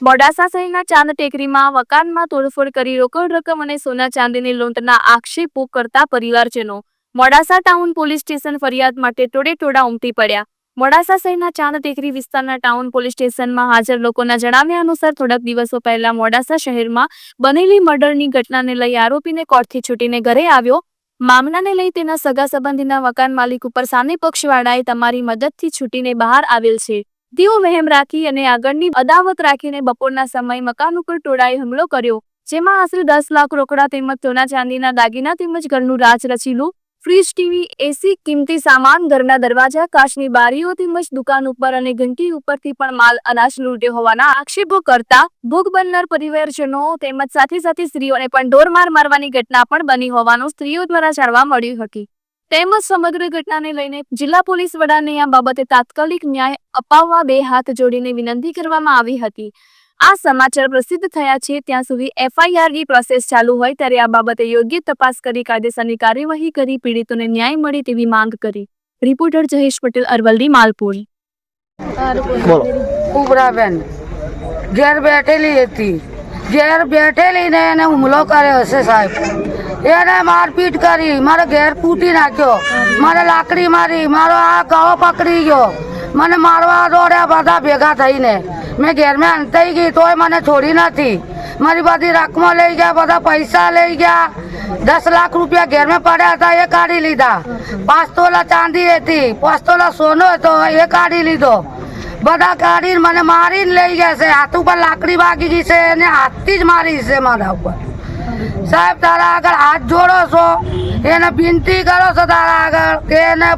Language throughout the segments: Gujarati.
મોડાસા શહેરના ચાંદ ટેકરીમાં મકાનમાં તોડફોડ કરી રોકડ રકમ અને સોના ચાંદીની લૂંટના આક્ષેપો કરતા પરિવારજનો મોડાસા ટાઉન પોલીસ સ્ટેશન ફરિયાદ માટે ટોળે-ટોળા ઉમટી પડ્યા। મોડાસા શહેરના ચાંદ ટેકરી વિસ્તારના ટાઉન પોલીસ સ્ટેશનમાં હાજર લોકોના જણાવ્યા અનુસાર થોડાક દિવસો પહેલા મોડાસા શહેરમાં બનેલી મર્ડરની ઘટનાને લઈ આરોપીને કોર્ટથી છૂટીને ઘરે આવ્યો। મામલાને લઈ તેના સગા સંબંધીના મકાન માલિક ઉપર સામે પક્ષવાળાએ તમારી મદદથી છૂટીને બહાર આવેલ છે। તેઓ વહેમ રાખી અને આગળની અદાવત રાખીને બપોરના સમયે મકાન ઉપર ટોળાએ હુમલો કર્યો, જેમાં આશરે 10 લાખ રોકડા તેમજ સોના ચાંદીના દાગીના તેમજ ઘરનું રાજ રચીલું ફ્રીજ, ટીવી, એસી, કિંમતી સામાન, ઘરના દરવાજા, કાચની બારીઓ તેમજ દુકાન ઉપર અને ઘંટી ઉપરથી પણ માલ અનાજ લૂંટ્યો હોવાના આક્ષેપો કરતા ભોગ બનનાર પરિવારજનો તેમજ સાથે સાથે સ્ત્રીઓને પણ ઢોરમાર મારવાની ઘટના પણ બની હોવાનું સ્ત્રીઓ દ્વારા જાણવા મળ્યું હતું। તેમજ સમગ્ર ઘટનાને લઈને જિલ્લા પોલીસ વડાને આ બાબતે તાત્કાલિક ન્યાય અપાવવા બે હાથ જોડીને વિનંતી કરવામાં આવી હતી। આ સમાચાર પ્રસિદ્ધ થયા છે ત્યાં સુધી FIRની પ્રોસેસ ચાલુ હોય ત્યારે આ બાબતે યોગ્ય તપાસ કરી કાયદેસરની કાર્યવાહી કરી પીડિતોને ન્યાય મળે તેવી માંગ કરી। રિપોર્ટર જયેશ પટેલ, અરવલ્લી, માલપુર। ઉબરાબેન ઘેર બેઠેલી હતી, ઘેર બેઠેલી ને એને હુમલો કર્યો હશે સાહેબ। એને મારપીટ કરી, મારે ઘેર ફૂટી નાખ્યો, મારે લાકડી મારી, મારો આ ગળો પકડી ગયો, મને મારવા દોડ્યા બધા ભેગા થઈને। મેં ઘેરમાં અંતાઈ ગઈ તોય મને છોડી નથી, મારી બધી રકમો લઈ ગયા, બધા પૈસા લઈ ગયા। 10 લાખ રૂપિયા ઘેરમાં પડ્યા હતા એ કાઢી લીધા, 5 તોલા ચાંદી હતી, 5 તોલા સોનો હતો એ કાઢી લીધો, બધા કાઢીને મને મારીને લઈ ગયા છે। હાથ ઉપર લાકડી વાગી ગઈ છે અને હાથથી જ મારી છે મારા ઉપર। સાહેબ તારા આગળ હાથ જોડો છો, એને વિનંતી કરો છો તારા આગળ કે એને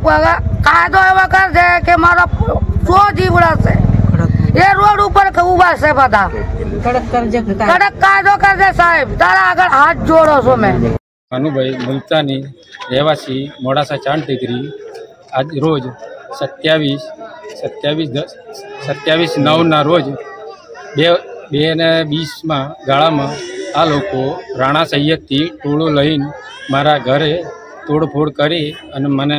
કાયદો એવો કરશે કે મારો સો જીવડાશે। એ રોડ ઉપર ઉભા છે બધા, કડક કાયદો કરશે સાહેબ, તારા આગળ હાથ જોડો છો। મેં ભાનુભાઈ મુલતાની, રહેવાસી મોડાસા ચાંદ ટેકરી, આજ રોજ 27/9ના રોજ 2020માં ગાળામાં આ લોકો રાણા સૈયદથી ટોળું લઈને મારા ઘરે તોડફોડ કરી અને મને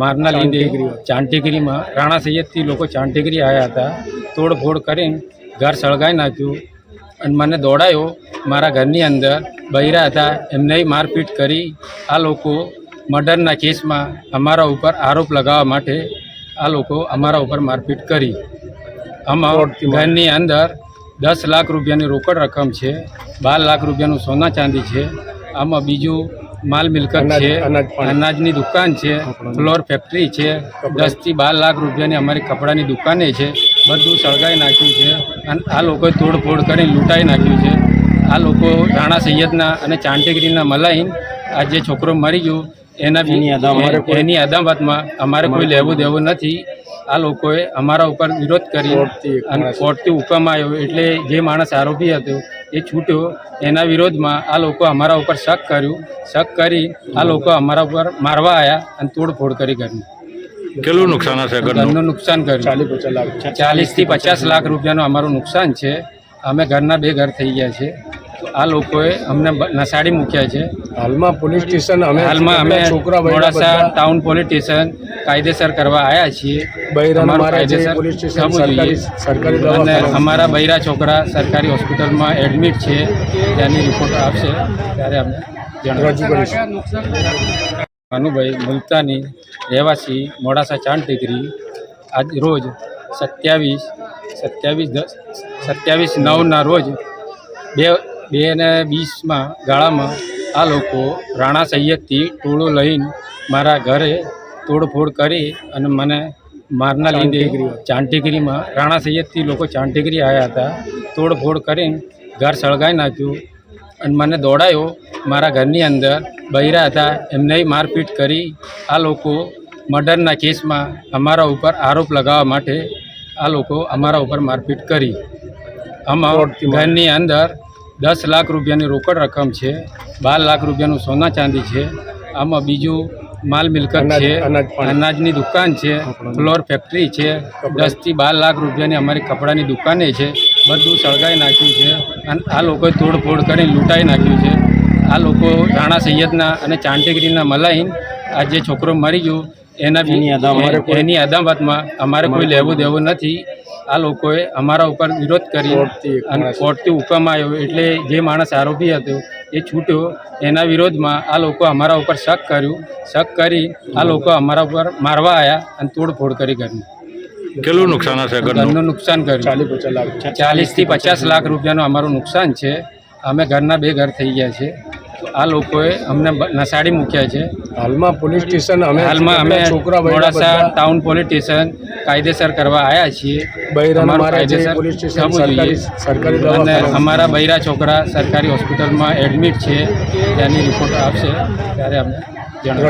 મારના લીધે ચાંદ ટેકરીમાં રાણા સૈયદથી લોકો ચાંદ ટેકરી આવ્યા હતા, તોડફોડ કરીને ઘર સળગાવી નાખ્યું અને મને દોડાયો। મારા ઘરની અંદર બૈરા હતા એમને મારપીટ કરી આ લોકો મર્ડરના કેસમાં અમારા ઉપર આરોપ લગાવવા માટે આ લોકો અમારા ઉપર મારપીટ કરી। આમાં ઘરની અંદર 10 લાખ રૂપિયાની રોકડ રકમ છે, 12 લાખ રૂપિયાનું સોના ચાંદી છે, આમાં બીજું માલ મિલકત છે, અનાજની દુકાન છે, ફ્લોર ફેક્ટરી છે, 10 થી 12 લાખ રૂપિયાની અમારી કપડાની દુકાને છે, બધું સળગાવી નાખ્યું છે અને આ લોકોએ તોડફોડ કરીને લૂંટાઈ નાખ્યું છે। આ લોકો રાણા સૈયદના અને ચાંદ ટેકરીના મલાઈન આ જે છોકરો મરી ગયો એની અદાવતમાં અમારે કોઈ લેવું દેવું નથી। આ લોકોએ અમારા ઉપર વિરોધ કરી અને કોર્ટથી હુકમ આવ્યો એટલે જે માણસ આરોપી હતો એ છૂટ્યો, એના વિરોધમાં આ લોકો અમારા ઉપર શક કરી આ લોકો અમારા ઉપર મારવા આવ્યા અને તોડફોડ કરી ઘરની। કેટલું નુકસાન હશે? ઘરનું નુકસાન કર્યું 40 થી 50 લાખ રૂપિયાનું અમારું નુકસાન છે। અમે ઘરના 2 ઘર થઈ ગયા છે, તો આ લોકોએ અમને નસાડી મૂક્યા છે। હાલમાં પોલીસ સ્ટેશન હાલમાં અમે મોડાસા ટાઉન પોલીસ સ્ટેશન કાયદેસર કરવા આવ્યા છીએ। અને અમારા બૈરા છોકરા સરકારી હોસ્પિટલમાં એડમિટ છે, ત્યાંની રિપોર્ટ આવશે ત્યારે અમે જણાવીશું। ભાનુભાઈ મુલતાની, રહેવાસી મોડાસા ચાંદ ટેકરી, આજ રોજ 27/9ના રોજ 2020માં ગાળામાં આ લોકો રાણા સૈયદથી ટોળું લઈને મારા ઘરે તોડફોડ કરી અને મને મારના લીધે ચાંદ ટેકરીમાં રાણા સૈયદથી લોકો ચાંદ ટેકરી આવ્યા હતા, તોડફોડ કરીને ઘર સળગાવી નાખ્યું અને મને દોડાયો। મારા ઘરની અંદર બૈરા હતા એમને મારપીટ કરી આ લોકો મર્ડરના કેસમાં અમારા ઉપર આરોપ લગાવવા માટે આ લોકો અમારા ઉપર મારપીટ કરી। આમાં ઘરની અંદર 10 લાખ રૂપિયાની રોકડ રકમ છે, 12 લાખ રૂપિયાનું સોના ચાંદી છે, આમાં બીજું માલ મિલકત છે, અનાજની દુકાન છે, ફ્લોર ફેક્ટરી છે, 10 થી 12 લાખ રૂપિયાની અમારી કપડાની દુકાને છે, બધું સળગાવી નાખ્યું છે અને આ લોકોએ તોડફોડ કરીને લૂંટાઈ નાખ્યું છે। આ લોકો રાણા સૈયદના અને ચાંદ ટેકરીના મલાઈન આ જે છોકરો મરી ગયો એની અદાવતમાં અમારે કોઈ લેવું દેવું નથી। આ લોકોએ અમારા ઉપર વિરોધ કરી અને કોર્ટથી હુકમ આવ્યો એટલે જે માણસ આરોપી હતો એ છૂટ્યો. એના વિરોધમાં આ લોકો અમારા ઉપર શક કરી આ લોકો અમારા ઉપર મારવા આવ્યા અને તોડફોડ કરી ઘરની. કેટલું નુકસાન હશે ઘરનું? ઘરનું નુકસાન કર્યું 40 થી 50 લાખ રૂપિયાનું અમારું નુકસાન છે. અમે ઘરના 2 ઘર થઈ ગયા છે. તો આ લોકોએ અમને નસાડી મૂક્યા છે. હાલમાં પોલીસ સ્ટેશન હાલમાં અમે મોડાસા ટાઉન પોલીસ સ્ટેશન કાયદેસર કરવા આવ્યા છીએ. અમારું કાયદેસર થવું જોઈએ. અને અમારા બૈરા છોકરા સરકારી હોસ્પિટલમાં એડમિટ છે. ત્યાંની રિપોર્ટ આવશે ત્યારે અમને જણાવીશું.